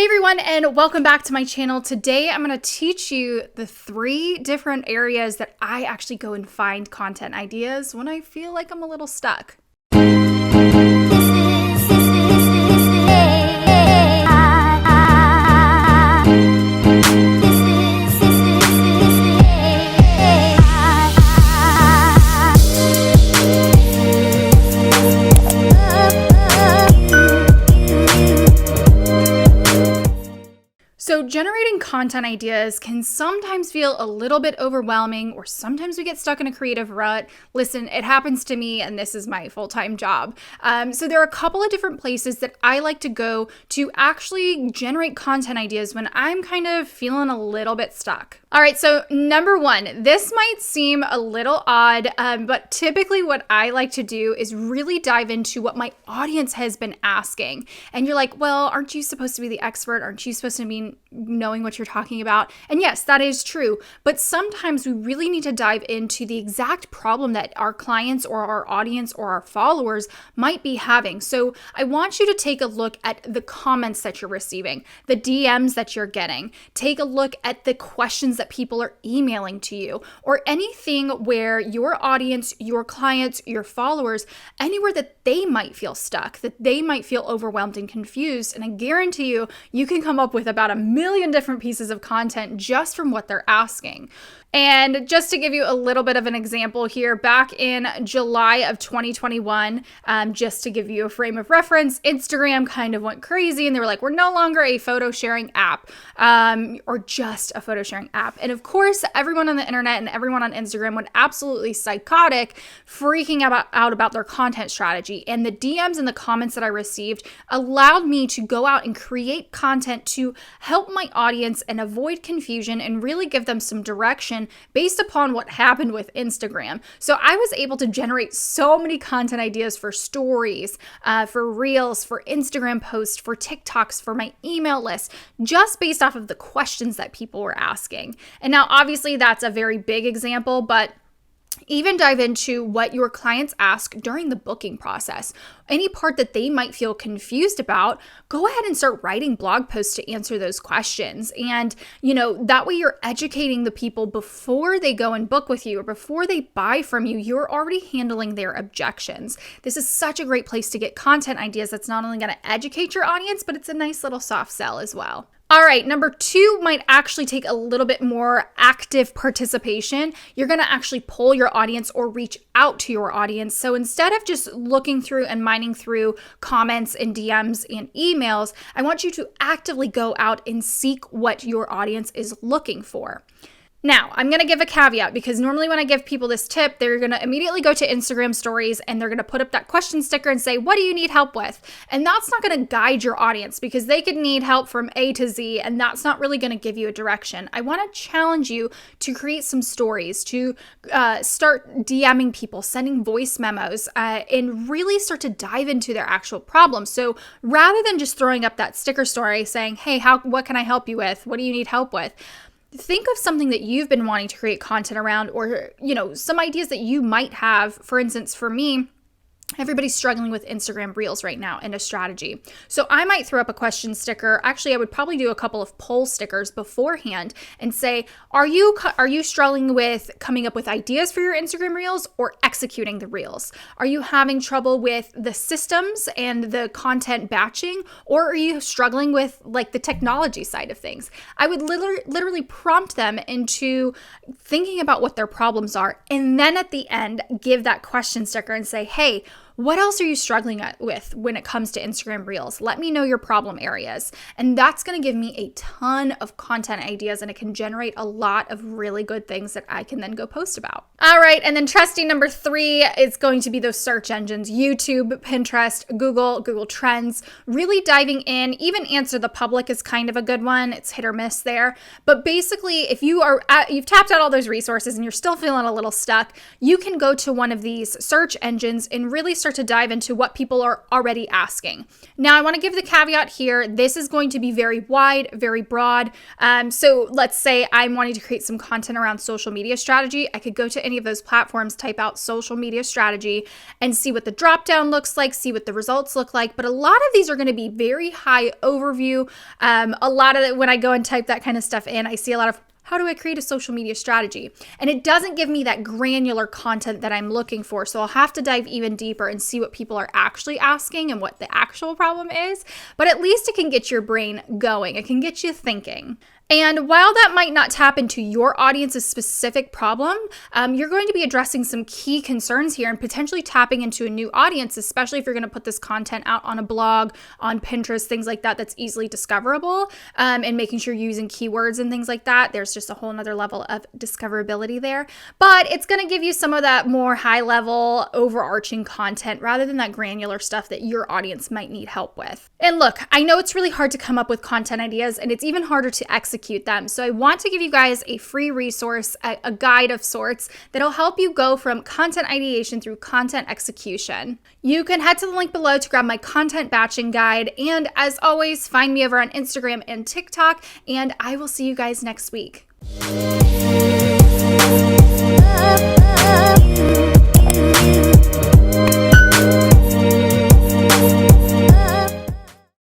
Hey everyone, and welcome back to my channel. Today I'm going to teach you the 3 different areas that I actually go and find content ideas when I feel like I'm a little stuck. So generating content ideas can sometimes feel a little bit overwhelming, or sometimes we get stuck in a creative rut. Listen, it happens to me, and this is my full-time job. So there are a couple of different places that I like to go to actually generate content ideas when I'm kind of feeling a little bit stuck. All right, so number 1, this might seem a little odd, but typically what I like to do is really dive into what my audience has been asking. And you're like, well, aren't you supposed to be the expert? Aren't you supposed to be knowing what you're talking about? And yes, that is true. But sometimes we really need to dive into the exact problem that our clients or our audience or our followers might be having. So I want you to take a look at the comments that you're receiving, the DMs that you're getting. Take a look at the questions that people are emailing to you, or anything where your audience, your clients, your followers, anywhere that they might feel stuck, that they might feel overwhelmed and confused. And I guarantee you, you can come up with about a million different pieces of content just from what they're asking. And just to give you a little bit of an example here, back in July of 2021, just to give you a frame of reference, Instagram kind of went crazy and they were like, we're no longer a photo sharing app, or just a photo sharing app. And of course, everyone on the internet and everyone on Instagram went absolutely psychotic, freaking out about their content strategy. And the DMs and the comments that I received allowed me to go out and create content to help my audience and avoid confusion and really give them some direction based upon what happened with Instagram. So I was able to generate so many content ideas for stories, for reels, for Instagram posts, for TikToks, for my email list, just based off of the questions that people were asking. And now obviously that's a very big example, but even dive into what your clients ask during the booking process. Any part that they might feel confused about, go ahead and start writing blog posts to answer those questions. And, that way you're educating the people before they go and book with you or before they buy from you. You're already handling their objections. This is such a great place to get content ideas that's not only going to educate your audience, but it's a nice little soft sell as well. All right, number 2 might actually take a little bit more active participation. You're going to actually poll your audience or reach out to your audience. So instead of just looking through and mining through comments and DMs and emails, I want you to actively go out and seek what your audience is looking for. Now, I'm going to give a caveat because normally when I give people this tip, they're going to immediately go to Instagram stories and they're going to put up that question sticker and say, what do you need help with? And that's not going to guide your audience because they could need help from A to Z, and that's not really going to give you a direction. I want to challenge you to create some stories, to start DMing people, sending voice memos, and really start to dive into their actual problems. So rather than just throwing up that sticker story saying, hey, what can I help you with? What do you need help with? Think of something that you've been wanting to create content around, or, some ideas that you might have. For instance, for me, everybody's struggling with Instagram Reels right now and a strategy. So I might throw up a question sticker. Actually, I would probably do a couple of poll stickers beforehand and say, are you struggling with coming up with ideas for your Instagram Reels or executing the Reels? Are you having trouble with the systems and the content batching, or are you struggling with the technology side of things? I would literally prompt them into thinking about what their problems are, and then at the end, give that question sticker and say, hey, what else are you struggling with when it comes to Instagram Reels? Let me know your problem areas. And that's going to give me a ton of content ideas, and it can generate a lot of really good things that I can then go post about. All right. And then trusty number 3 is going to be those search engines: YouTube, Pinterest, Google Trends. Really diving in. Even Answer the Public is kind of a good one. It's hit or miss there. But basically, if you've tapped out all those resources and you're still feeling a little stuck, you can go to one of these search engines and really start to dive into what people are already asking. Now, I want to give the caveat here. This is going to be very wide, very broad. So let's say I'm wanting to create some content around social media strategy. I could go to any of those platforms, type out social media strategy, and see what the dropdown looks like, see what the results look like. But a lot of these are going to be very high overview. A lot of it, when I go and type that kind of stuff in, I see a lot of how do I create a social media strategy? And it doesn't give me that granular content that I'm looking for. So I'll have to dive even deeper and see what people are actually asking and what the actual problem is. But at least it can get your brain going. It can get you thinking. And while that might not tap into your audience's specific problem, you're going to be addressing some key concerns here and potentially tapping into a new audience, especially if you're going to put this content out on a blog, on Pinterest, things like that, that's easily discoverable, and making sure you're using keywords and things like that. There's just a whole nother level of discoverability there. But it's going to give you some of that more high level, overarching content rather than that granular stuff that your audience might need help with. And look, I know it's really hard to come up with content ideas, and it's even harder to execute them. So I want to give you guys a free resource, a guide of sorts that'll help you go from content ideation through content execution. You can head to the link below to grab my content batching guide. And as always, find me over on Instagram and TikTok, and I will see you guys next week.